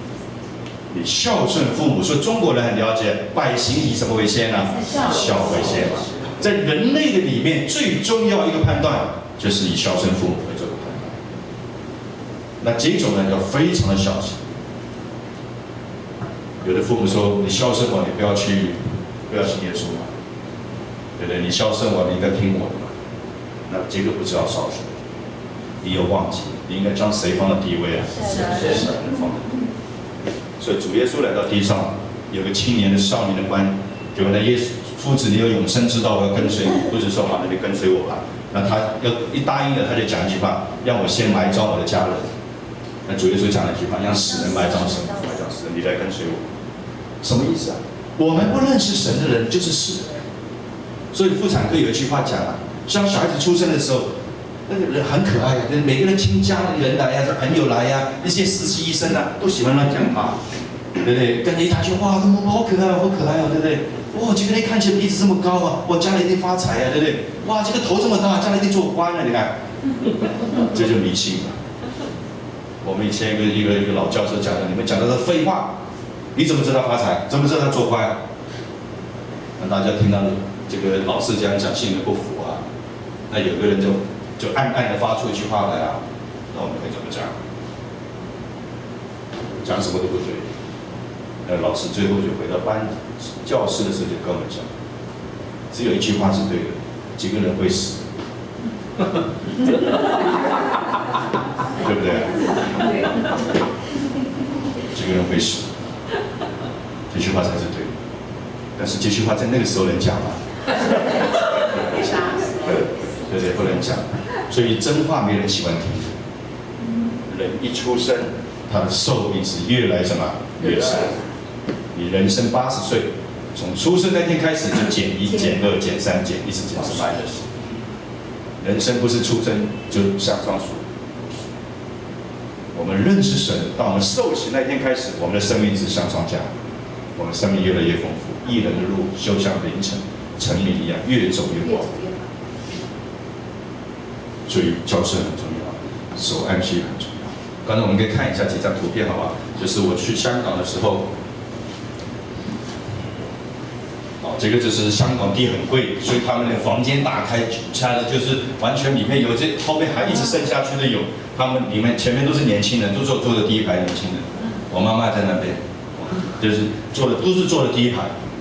你孝顺父母，所以中国人很了解，百姓以什么为先呢？孝为先嘛。在人类的里面，最重要一个判断就是以孝顺父母为这个判断。那这种人要非常的小心。有的父母说：“你孝顺我，你不要去耶稣嘛，对不对？你孝顺我，你应该听我的嘛。”那这个不知道少数，你有忘记，你应该将谁放到第一位啊？神放在第一位。所以主耶稣来到地上，有个青年的少年的官，就问他：“耶稣夫子，你有永生之道，我要跟随你。”夫子说：“好，那你跟随我吧。”那他要一答应了，他就讲一句话：“让我先埋葬我的家人。”那主耶稣讲了一句话：“让死人埋葬神，埋葬死人，你来跟随我。”什么意思啊？我们不认识神的人就是死人。所以妇产科有一句话讲啊，像小孩子出生的时候，那个人很可爱啊，每个人亲家人来呀，朋友来呀，那些实习医生啊，都喜欢乱讲话，对不对？跟着一谈去，哇，好可爱啊，好可爱啊，对不对？哇，这个人看起来鼻子这么高啊，哇，将来一定发财啊，对不对？哇，这个头这么大，将来一定做官啊，你看，这就迷信了。我们以前一个老教授讲的，你们讲的是废话，你怎么知道发财？怎么知道他做官？那大家听到这个老师这样讲，心里不服啊。那有个人就暗暗的发出一句话来啊，那我们会怎么讲？讲什么都不对。那老师最后就回到教室的时候就跟我们讲，只有一句话是对的，几个人会死，对不对？几个人会死，这句话才是对的。但是这句话在那个时候能讲吗？对，不能讲。所以真话没人喜欢听。人一出生，他的寿命是越来什么越少。你人生80岁，从出生那天开始就减1、减2、减3、减一直减至100的时。人生不是出生就像上树。我们认识神，到我们受洗那天开始，我们的生命是向上加，我们生命越来越丰富。义人的路就像凌晨晨明一样，越走越广。所以教圣很重要，守安息很重要。刚才我们可以看一下几张图片，好不好？就是我去香港的时候，这个就是香港地很贵，所以他们的房间打开，下来就是完全里面有这后面还一直剩下去的有，他们里面前面都是年轻人，都坐的第一排年轻人。我妈妈在那边，就是都是坐的第一排。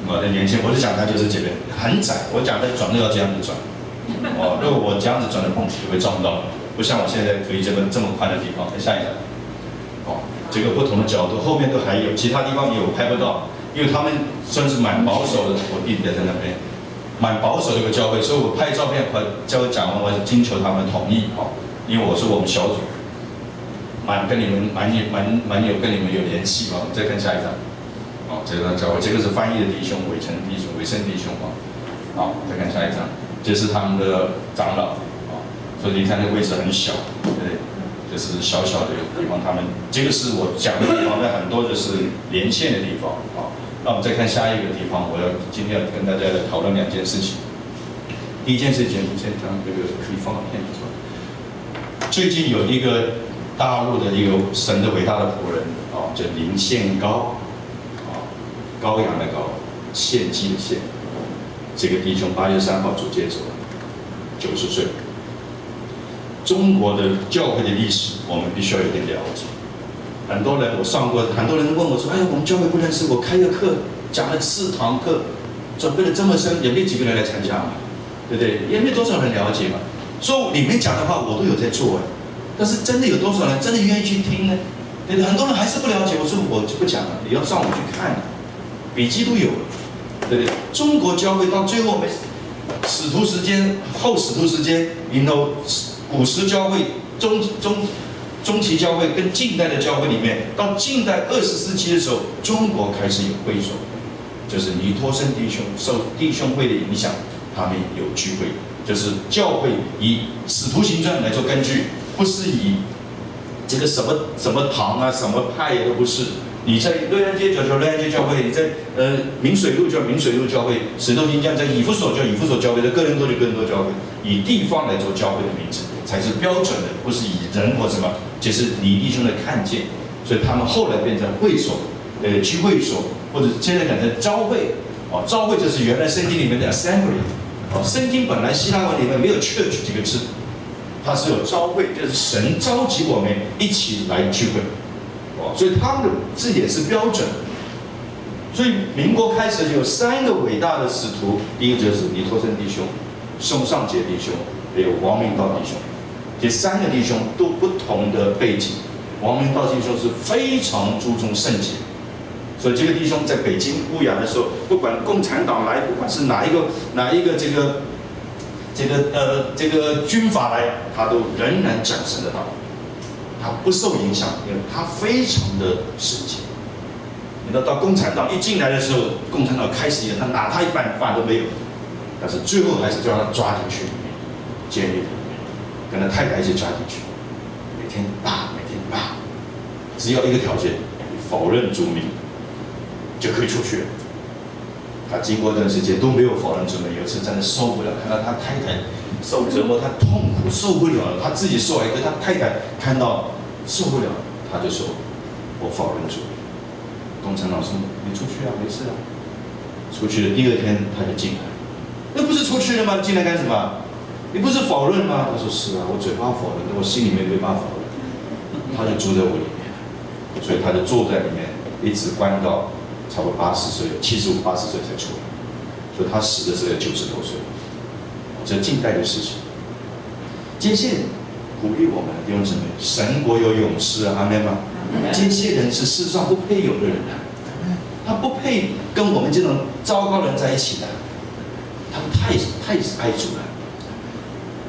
我的年轻人，我就讲他就是这边很窄，我讲他转都要这样子转。如果我这样子转的碰就会撞到，不像我现在可以这么宽的地方。下一张，这个不同的角度，后面都还有，其他地方也有拍不到，因为他们算是蛮保守的。我弟弟在那边，蛮保守的一个教会，所以我拍照片和教会讲完，我经求他们同意，因为我是我们小组，跟你们蛮有跟你们有联系嘛。再看下一张，这个教会，这个是翻译的弟兄，伟成弟兄好，再看下一张。这是他们的长老，所以你看这个位置很小，对，就是小小的地方。他们这个是我讲的地方，但很多就是连线的地方。那我们再看下一个地方，今天要跟大家来讨论2件事情。第一件事情，先将这个可以放到片子出来。最近有一个大陆的一个神的伟大的仆人，叫林献高，羔羊的羔，献祭的献。这个弟兄8月3号主接走了，90岁。中国的教会的历史，我们必须要有点了解。很多人我上过，很多人问我说：“哎呀，我们教会不认识，我开个课讲了4堂课，准备的这么深，也没几个人来参加嘛，对不对？也没多少人了解嘛。说里面讲的话，我都有在做，但是真的有多少人真的愿意去听呢？对不对？很多人还是不了解。我说我就不讲了，你要上网去看，笔记都有。对不对？中国教会到最后，我们使徒时间、后使徒时间，然后古时教会、中期教会跟近代的教会里面，到近代20世纪的时候，中国开始有会所，就是尼托生弟兄受弟兄会的影响，他们有聚会，就是教会以使徒行传来做根据，不是以这个什么堂啊、什么派都不是，你在瑞安街瑞安街教会，你在明水路明水路教会，使徒行传在以弗所以弗所教会，在哥林多哥林多教会，以地方来做教会的名字才是标准的，不是以人或什么，就是你弟兄的看见。所以他们后来变成会所，聚会所，或者现在讲成教会。哦，教会就是原来圣经里面的 assembly。哦，圣经本来希腊文里面没有 church 这个字，它是有教会，就是神召集我们一起来聚会。哦，所以他们的字也是标准。所以民国开始有3个伟大的使徒，第一个就是尼托生弟兄、宋尚节弟兄，还有王明道弟兄。这3个弟兄都不同的背景。王明道弟兄是非常注重圣洁。所以这个弟兄在北京乌雅的时候，不管共产党来，不管是哪一个这个军阀来，他都仍然讲神的道，他不受影响，因为他非常的圣洁。你到共产党一进来的时候，共产党开始以后，他拿他一半饭都没有，但是最后还是叫他抓进去监狱里面，跟他太太一起抓进去，每天打，只要一个条件，你否认主名。就可以出去了。他经过一段时间都没有否认主名，有一次真的受不了，看到他太太受折磨，他痛苦受不了了，他自己受了一个，他太太看到受不了，他就说：“我否认主名。”共产党说：“你出去啊，没事啊。”出去的第2天他就进来，那不是出去了吗？进来干什么？你不是否认吗？他说：“是啊，我嘴巴否认，我心里面没办法否认。”他就住在我里面，所以他就坐在里面，一直关到。差不多80岁，75、80岁才出来，所以他死的时候也90多岁。这近代的事情。这些人鼓励我们弟兄姊妹，神国有勇士啊，阿们吗？这些人是世上不配有的人啊，他不配跟我们这种糟糕的人在一起的，他们太爱主了。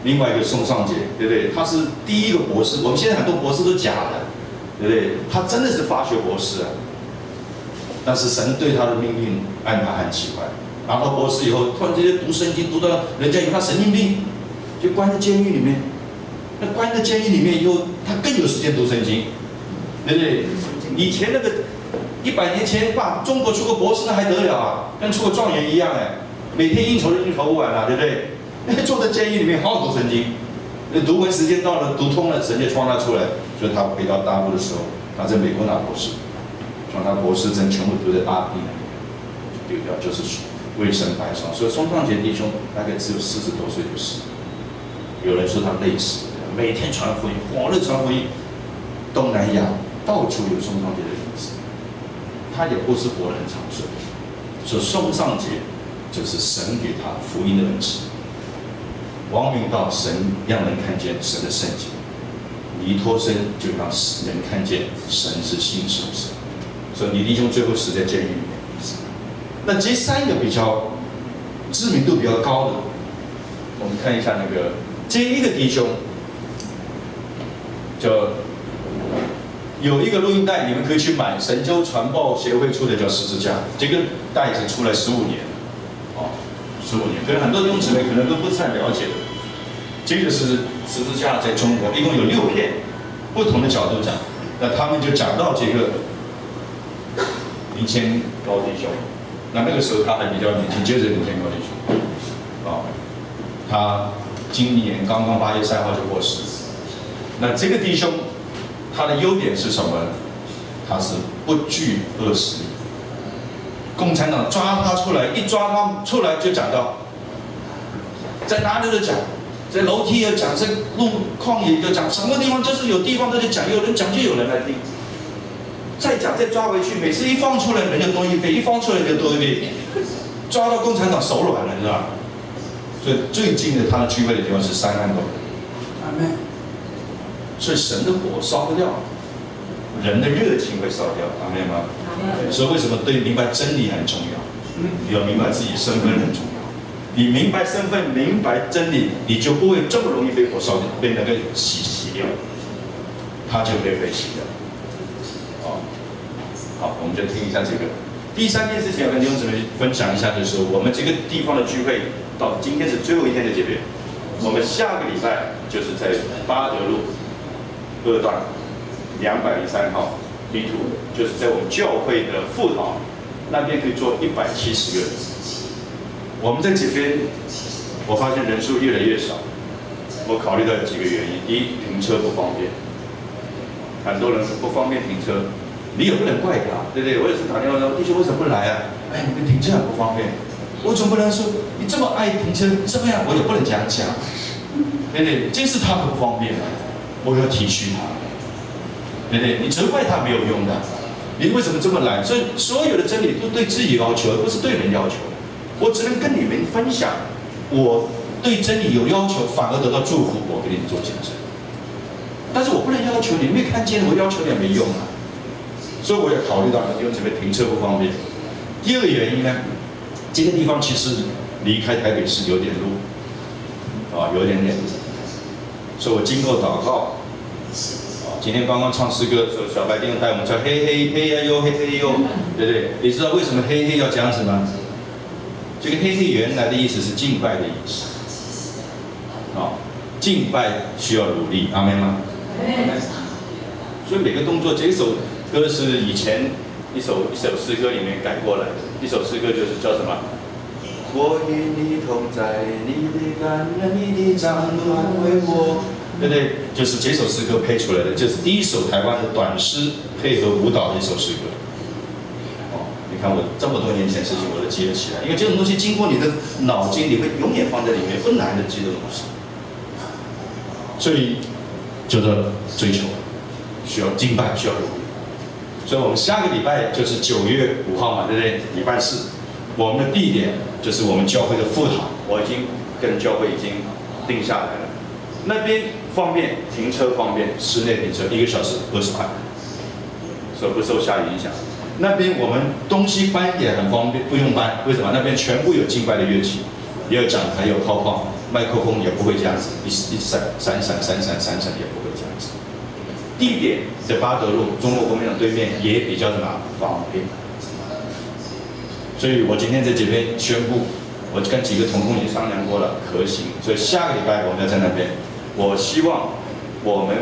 另外一个宋尚节，对不对？他是第1个博士，我们现在很多博士都假的，对不对？他真的是法学博士啊。但是神对他的命运安排很奇怪，拿到博士以后，突然之间读圣经，读到人家以为他神经病，就关在监狱里面。那关在监狱里面以后，他更有时间读圣经，对不对？以前那个100年前，中国出个博士那还得了啊，跟出个状元一样哎，每天应酬不完了，对不对？坐在监狱里面好好读圣经，读完时间到了，读通了，神就创他出来。所以他回到大陆的时候，他在美国拿博士。从他博士证全部丢在大地里面，就丢掉，就是为神摆上。所以宋尚节弟兄大概只有40多岁就死了。有人说他累死了，每天传福音，火热传福音，东南亚到处有宋尚节的影子。他也不是活得很长寿，所以宋尚节就是神给他福音的恩赐。王明道神让人看见神的圣洁，尼托生就让人看见神是信实的神。所以你弟兄最后死在监狱里面。那这3个比较知名度比较高的，我们看一下那个这1个弟兄，就有一个录音带，你们可以去买，神州传报协会出的叫《十字架》，这个带已经出来15年了，哦，15年，可能很多弟兄姊妹可能都不太了解的。这个是十字架在中国一共有6片，不同的角度讲，那他们就讲到这个。林谦高弟兄，那个时候他还比较年轻，接着林谦高弟兄，他今年刚刚8月3号就过世。那这个弟兄，他的优点是什么呢？他是不惧恶势力。共产党抓他出来，一抓他出来就讲到，在哪里都讲，在楼梯也讲，在路旷野就讲，什么地方就是有地方都在讲，有人讲就有人来听。再讲再抓回去，每次一放出来人就多1倍，一放出来人就多1倍，抓到共产党手软了，你知道吧？所以最近的他的聚会的地方是3万多人。阿们。所以神的火烧不掉，人的热情会烧掉，阿们吗？所以为什么对明白真理很重要？你要明白自己身份很重要。你明白身份，明白真理，你就不会这么容易被火烧掉，被那个洗掉，他就会被洗掉。好，我们就听一下这个。第3件事情要跟弟兄姊妹分享一下，就是说我们这个地方的聚会到今天是最后一天的结别，我们下个礼拜就是在巴德路2段203号 B2，就是在我们教会的副堂那边可以坐170个人。我们在这边，我发现人数越来越少。我考虑到有几个原因：第一，停车不方便，很多人不方便停车，你也不能怪他，对不对？我也是打电话说，弟兄为什么不来啊？哎，你们停车很不方便。我总不能说你这么爱停车，这么样我也不能这样讲，对不对？这是他不方便啊，我要体恤他，对不对？你责怪他没有用的，你为什么这么懒？所以所有的真理都对自己要求，不是对人要求。我只能跟你们分享，我对真理有要求，反而得到祝福，我给你们做见证。但是我不能要求你，没看见我要求也没用啊。所以我也考虑到弟兄姊妹停车不方便。第二个原因呢？这个地方其实离开台北市有点路，有点远，所以我经过祷告，今天刚刚唱诗歌的时候，小白弟兄带我们唱嘿嘿嘿呀哟嘿嘿哟，对不对？你知道为什么嘿嘿要这样子吗？这个嘿嘿原来的意思是敬拜的意思，敬拜需要努力，阿们吗？所以每个动作，这首歌是以前一首诗歌里面改过来的。一首诗歌就是叫什么？我与你同在，你的感人，你的掌怒安慰我，对不对？就是这首诗歌配出来的，就是第一首台湾的短诗配合舞蹈的一首诗歌。你看我这么多年前的事情我都记得起来，因为这种东西经过你的脑筋，你会永远放在里面，不难的记的东西。所以就是追求，需要敬拜，需要努力。所以我们下个礼拜就是9月5号嘛，对不对？礼拜四，我们的地点就是我们教会的副堂，我已经跟教会已经定下来了。那边方便停车方便，室内停车1个小时20块，所以不受下雨影响。那边我们东西搬也很方便，不用搬，为什么？那边全部有敬拜的乐器，也有讲台，有靠框，麦克风也不会这样子，一闪也不会这样子。地点在八德路中国国民党对面，也比较什么方便。所以我今天在这边宣布，我跟几个同工已经商量过了，可行。所以下个礼拜我们要在那边。我希望我们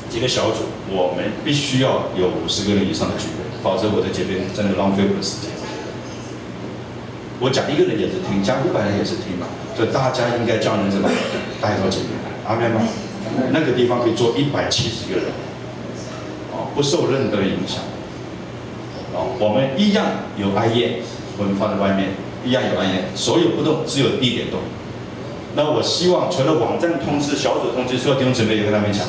几个小组，我们必须要有50个人以上的聚会，否则我在这边真的浪费我的时间。我讲1个人也是听，讲500人也是听嘛，所以大家应该将人怎么带到这边来，阿们吗？那个地方可以坐170个人，不受任何的影响。我们一样有哀宴，我们放在外面，一样有哀宴，手有不动，只有地点动。那我希望除了网站通知、小组通知，所有弟兄姊妹也跟他们讲，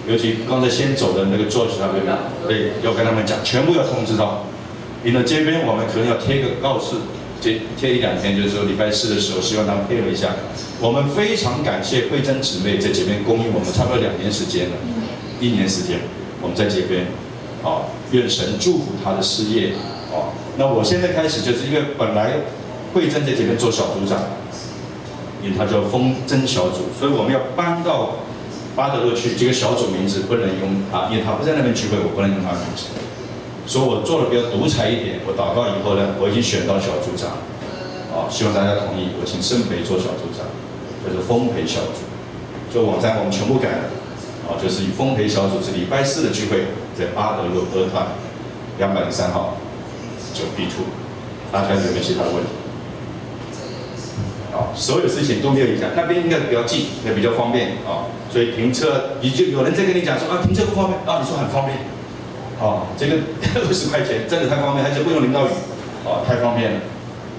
尤其刚才先走的那个George那边，对，要跟他们讲，全部要通知到。因为这边我们可能要贴个告示。贴1、2天，就是说礼拜4的时候，希望他们配合一下。我们非常感谢慧珍姊妹在这边供应我们差不多2年时间了，1年时间，我们在这边，愿神祝福她的事业，那我现在开始就是因为本来慧珍在这边做小组长，因为她叫风筝小组，所以我们要搬到八德路去，这个小组名字不能用她，因为她不在那边聚会，我不能用她的名字。所以我做的比较独裁一点，我祷告以后呢，我已经选到小组长，希望大家同意，我请盛培做小组长，就是丰培小组。所以网站我们全部改了，就是以丰培小组是礼拜4的聚会，在八德路2段203号9B2，大家有没有其他问题？所有事情都没有影响，那边应该比较近，也比较方便所以停车，你就有人在跟你讲说停车不方便你说很方便。这个20块钱真的太方便，而且不用淋到雨，太方便了。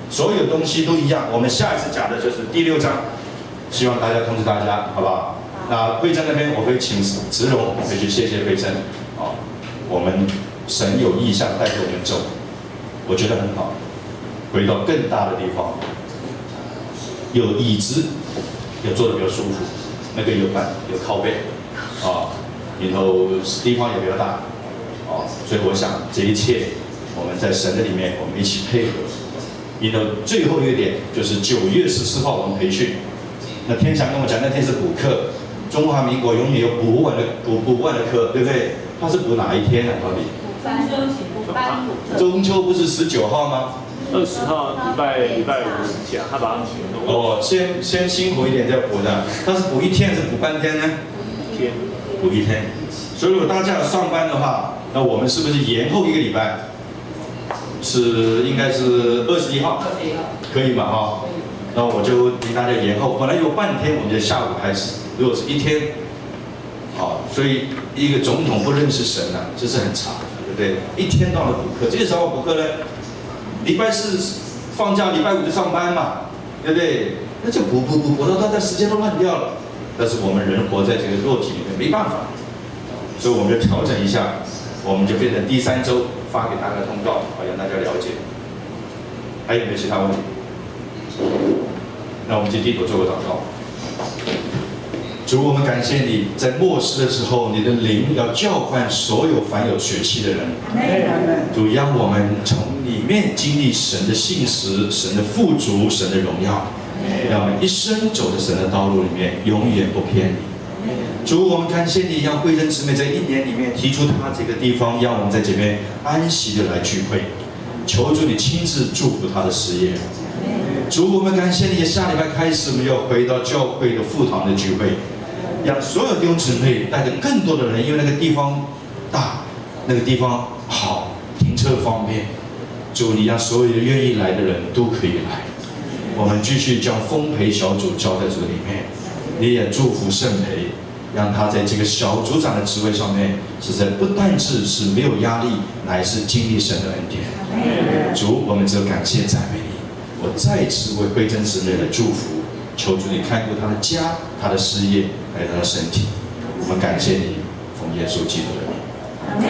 所有东西都一样。我们下一次讲的就是第6章，希望大家通知大家，好不好？那慧珍那边我会请慈荣回去，谢谢慧珍。我们神有意向带着我们走，我觉得很好。回到更大的地方，有椅子，也坐得比较舒服，那个有板有靠背，然后地方也比较大。所以我想这一切我们在神的里面，我们一起配合。然后最后一个点就是9月14号我们培训。那天祥跟我讲，那天是补课，中华民国永远有补不完的课，对不对？他是补哪一天啊？到底？补班补课。中秋不是19号吗？20号礼拜5讲，他把它先辛苦一点再补的。他是补1天还是补半天呢？补1天。补1天。所以如果大家要上班的话，那我们是不是延后1个礼拜？应该是21号，可以嘛哈？那我就给大家延后，本来有半天，我们就下午开始。如果是1天，好，所以一个总统不认识神啊，这是很长的，对不对？1天到了补课，这个时候补课呢，礼拜4放假，礼拜5就上班嘛，对不对？那就补到大家时间都乱掉了。但是我们人活在这个肉体里面，没办法，所以我们就调整一下，我们就变成第3周发给大家通告，好让大家了解。还有没有其他问题？那我们就低头做个祷告。主，我们感谢你在末世的时候，你的灵要浇灌所有凡有血气的人。主，让我们从里面经历神的信实、神的富足、神的荣耀，让我们一生走在神的道路里面，永远不偏离。主，我们感谢你，让慧珍姊妹在1年里面提出她这个地方，让我们在这边安息的来聚会。求主你亲自祝福她的事业。主，我们感谢你，下礼拜开始我们要回到教会的副堂的聚会，让所有弟兄姊妹带着更多的人，因为那个地方大，那个地方好，停车方便。主，你让所有的愿意来的人都可以来。我们继续将丰培小组交在主里面，你也祝福盛培，让他在这个小组长的职位上面，实在不但是没有压力，乃是经历神的恩典。主，我们只有感谢赞美你。我再次为慧珍姊妹来祝福，求主你看顾她的家、她的事业，还有她的身体。我们感谢你，奉耶稣基督的名。